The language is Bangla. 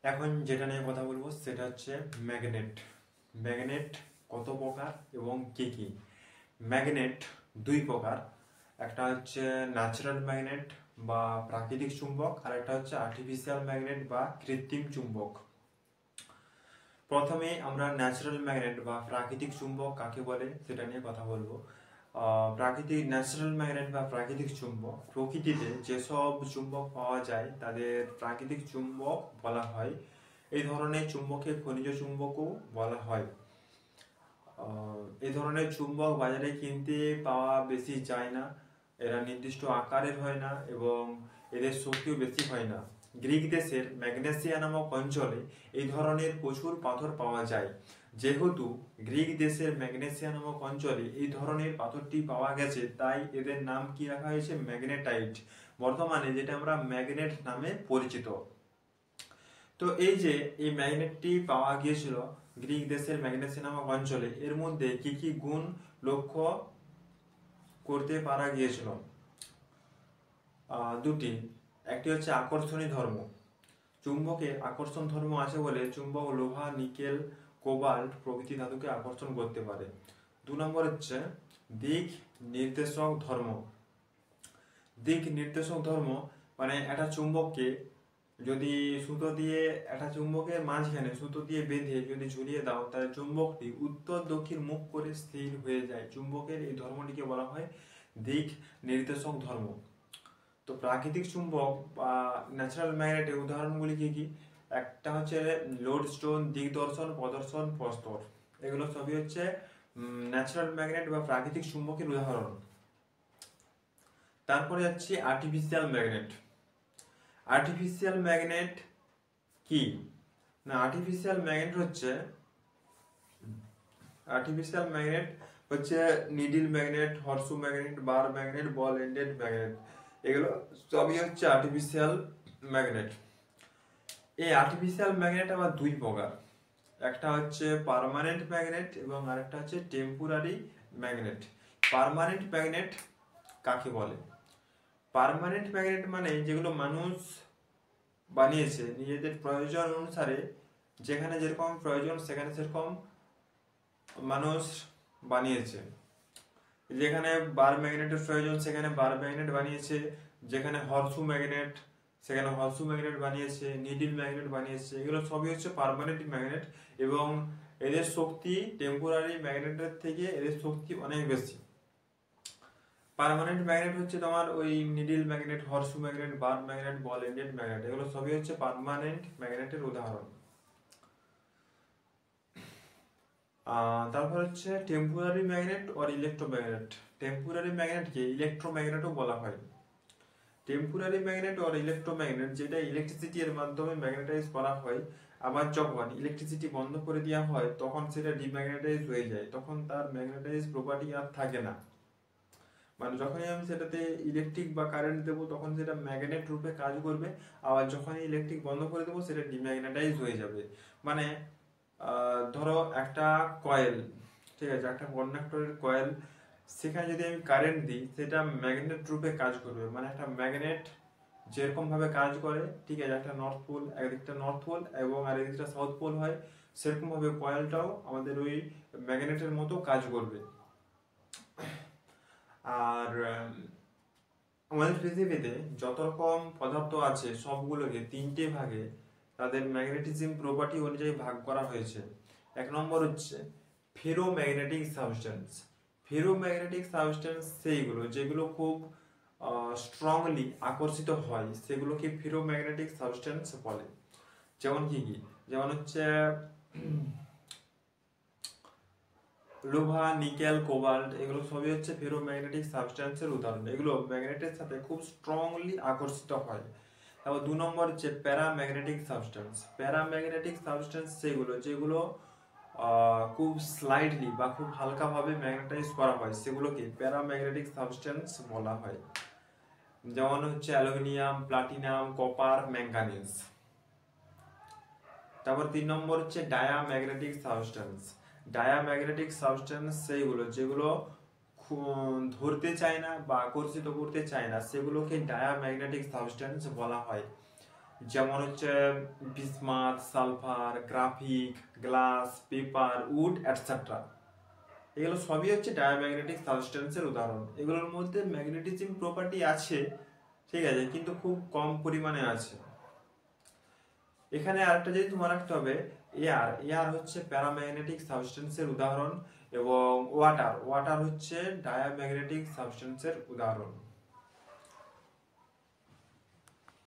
এখন যেটা নিয়ে কথা বলবো সেটা হচ্ছে ম্যাগনেট। ম্যাগনেট কত প্রকার এবং কি কি? ম্যাগনেট দুই প্রকার। একটা হচ্ছে ন্যাচারাল ম্যাগনেট বা প্রাকৃতিক চুম্বক, আর একটা হচ্ছে আর্টিফিশিয়াল ম্যাগনেট বা কৃত্রিম চুম্বক। প্রথমে আমরা ন্যাচারাল ম্যাগনেট বা প্রাকৃতিক চুম্বক কাকে বলে সেটা নিয়ে কথা বলবো। প্রাকৃতিক ন্যাচারাল ম্যাগনেট বা প্রাকৃতিক চুম্বক, প্রকৃতিতে যেসব চুম্বক পাওয়া যায় তাদের প্রাকৃতিক চুম্বক বলা হয়। এই ধরনের চুম্বককে খনিজ চুম্বকও বলা হয়। এই ধরনের চুম্বক বাজারে কিনতে পাওয়া বেশি যায় না। এরা নির্দিষ্ট আকারের হয় না এবং এদের শক্তিও বেশি হয় না। গ্রিক দেশের ম্যাগনেসিয়া নামক অঞ্চলে এই ধরনের প্রচুর পাথর পাওয়া যায়। যেহেতু গ্রিক দেশের ম্যাগনেসিয়া নামক অঞ্চলে এই ধরনের পাথরটি পাওয়া গেছে, তাই এদের নাম কি রাখা হয়েছে? ম্যাগনেটাইট। বর্তমানে যেটা আমরা ম্যাগনেট নামে পরিচিত। তো এই যে এই ম্যাগনেটটি পাওয়া গিয়েছিল গ্রিক দেশের ম্যাগনেসিয়া নামক অঞ্চলে, এর মধ্যে কি কি গুণ লক্ষ্য করতে পারা গিয়েছিল? দুটি। একটি হচ্ছে আকর্ষণী ধর্ম। চুম্বকের আকর্ষণ ধর্ম আছে বলে চুম্বক লোহা, নিকেল, কোবাল্ট প্রভৃতি ধাতুকে আকর্ষণ করতে পারে। 2 নম্বর হচ্ছে দিক নির্দেশক ধর্ম। দিক নির্দেশক ধর্ম মানে একটা চুম্বককে যদি সুতো দিয়ে, একটা চুম্বকের মাঝখানে সুতো দিয়ে বেঁধে যদি ঝুলিয়ে দাও, তাহলে চুম্বকটি উত্তর দক্ষিণ মুখ করে স্থির হয়ে যায়। চুম্বকের এই ধর্মটিকে বলা হয় দিক নির্দেশক ধর্ম। তো প্রাকৃতিক চুম্বক বা ন্যাচারাল ম্যাগনেটের উদাহরণগুলি কি কি? একটা হচ্ছে লোডস্টোন, দিগদর্শন, প্রদর্শন, প্রস্তর। এগুলো সবই হচ্ছে ন্যাচারাল ম্যাগনেট বা প্রাকৃতিক চুম্বকের উদাহরণ। তারপরে যাচ্ছি আর্টিফিশিয়াল ম্যাগনেট। আর্টিফিশিয়াল ম্যাগনেট কি না? আর্টিফিশিয়াল ম্যাগনেট হচ্ছে needle magnet, horseshoe magnet, bar magnet, ball ended magnet. এগুলো সবই হচ্ছে আর্টিফিশিয়াল ম্যাগনেট। এই আর্টিফিশিয়াল ম্যাগনেট আবার দুই প্রকার। একটা হচ্ছে পার্মানেন্ট ম্যাগনেট এবং আরেকটা হচ্ছে টেম্পোরারি ম্যাগনেট। পার্মানেন্ট ম্যাগনেট কাকে বলে? পার্মানেন্ট ম্যাগনেট মানে যেগুলো মানুষ বানিয়েছে নিজেদের প্রয়োজন অনুসারে, যেখানে যেরকম প্রয়োজন সেখানে সেরকম মানুষ বানিয়েছে। যেখানে বার ম্যাগনেটের প্রয়োজন সেখানে বার ম্যাগনেট বানিয়েছে, যেখানে হর্সু ম্যাগনেট সেখানে হর্সু ম্যাগনেট বানিয়েছে, নিডল ম্যাগনেট বানিয়েছে। এগুলো সবই হচ্ছে পার্মানেন্ট ম্যাগনেট এবং এদের শক্তি টেম্পোরারি ম্যাগনেটের থেকে এদের শক্তি অনেক বেশি। পার্মানেন্ট ম্যাগনেট হচ্ছে তোমার ওই needle magnet, horseshoe magnet, bar magnet, ball ended magnet. এগুলো সবই হচ্ছে পার্মানেন্ট ম্যাগনেটের উদাহরণ। তারপর হচ্ছে টেম্পোরারি ম্যাগনেট আর ইলেকট্রোম্যাগনেট। টেম্পোরারি ম্যাগনেটকে ইলেকট্রোম্যাগনেটও বলা হয়। টেম্পোরারি ম্যাগনেট আর ইলেকট্রোম্যাগনেট যেটা ইলেকট্রিসিটি এর মাধ্যমে ম্যাগনেটাইজ করা হয়, আবার যখন ইলেকট্রিসিটি বন্ধ করে দেওয়া হয় তখন সেটা ডিম্যাগনেটাইজ হয়ে যায়, তখন তার ম্যাগনেটাইজ প্রপার্টি আর থাকে না। মানে যখনই আমি সেটাতে ইলেকট্রিক বা কারেন্ট দেবো তখন সেটা ম্যাগনেট রূপে কাজ করবে, আবার যখনই ইলেকট্রিক বন্ধ করে দেবো সেটা ডিম্যাগনেটাইজ হয়ে যাবে। মানে ধরো একটা কয়েল, ঠিক আছে, একটা কন্ডাক্টরের কয়েল, সেখানে যদি আমি কারেন্ট দিই সেটা ম্যাগনেট রূপে কাজ করবে। মানে একটা ম্যাগনেট যেরকম ভাবে কাজ করে, ঠিক আছে, একটা নর্থ পোল, একদিকটা নর্থ পোল এবং আরেকদিকটা সাউথ পোল হয়, সেরকম ভাবে কয়েলটাও আমাদের ওই ম্যাগনেটের মতো কাজ করবে। আর আমাদের পৃথিবীতে যত রকম পদার্থ আছে সবগুলোকে 3টে ভাগে তাদের ম্যাগনেটিজম প্রপার্টি অনুযায়ী ভাগ করা হয়েছে। 1 নম্বর হচ্ছে ফেরোম্যাগনেটিক সাবস্টেন্স। ফেরোম্যাগনেটিক সাবস্টেন্স সেইগুলো যেগুলো খুব স্ট্রংলি আকর্ষিত হয়, সেগুলোকে ফেরোম্যাগনেটিক সাবস্টেন্স বলে। যেমন কি কি? যেমন হচ্ছে লোহা, নিকেল, কোবাল্ট, এগুলো সবই হচ্ছে ফেরোম্যাগনেটিক সাবস্টেন্সের উদাহরণ। এগুলো ম্যাগনেটের সাথে খুব স্ট্রংলি আকর্ষিত হয়। তারপর 2 নম্বর হচ্ছে প্যারাম্যাগনেটিক সাবস্টেন্স। প্যারাম্যাগনেটিক সাবস্টেন্স সেগুলো যেগুলো খুব স্লাইডলি বা খুব হালকাভাবে ম্যাগনেটাইজ করা হয়, সেগুলোকে প্যারাম্যাগনেটিক সাবস্টেন্স বলা হয়। যেমন হচ্ছে অ্যালুমিনিয়াম, প্লাটিনাম, কপার, ম্যাঙ্গানিজ। তারপর 3 নম্বর হচ্ছে ডায়াম্যাগনেটিক সাবস্টেন্স। ডায়াম্যাগনেটিক সাবস্টেন্স সেইগুলো যেগুলো ধরতে চায় না বা আকর্ষিত করতে চায় না, সেগুলোকে ডায়াম্যাগনেটিক সাবস্টেন্স বলা হয়। যেমন হচ্ছে bismuth, sulphur, graphic, glass, paper, wood etcetera. এগুলো সবই হচ্ছে ডায়াম্যাগনেটিক সাবস্টেন্সের উদাহরণ। এগুলোর মধ্যে ম্যাগনেটিজম প্রপার্টি আছে, ঠিক আছে, কিন্তু খুব কম পরিমাণে আছে। এখানে আরেকটা জিনিস মনে রাখতে হবে, এয়ার এয়ার হচ্ছে প্যারাম্যাগনেটিক সাবস্টেন্সের উদাহরণ, এবং ওয়াটার ওয়াটার হচ্ছে ডায়াম্যাগনেটিক সাবস্টেন্সের উদাহরণ।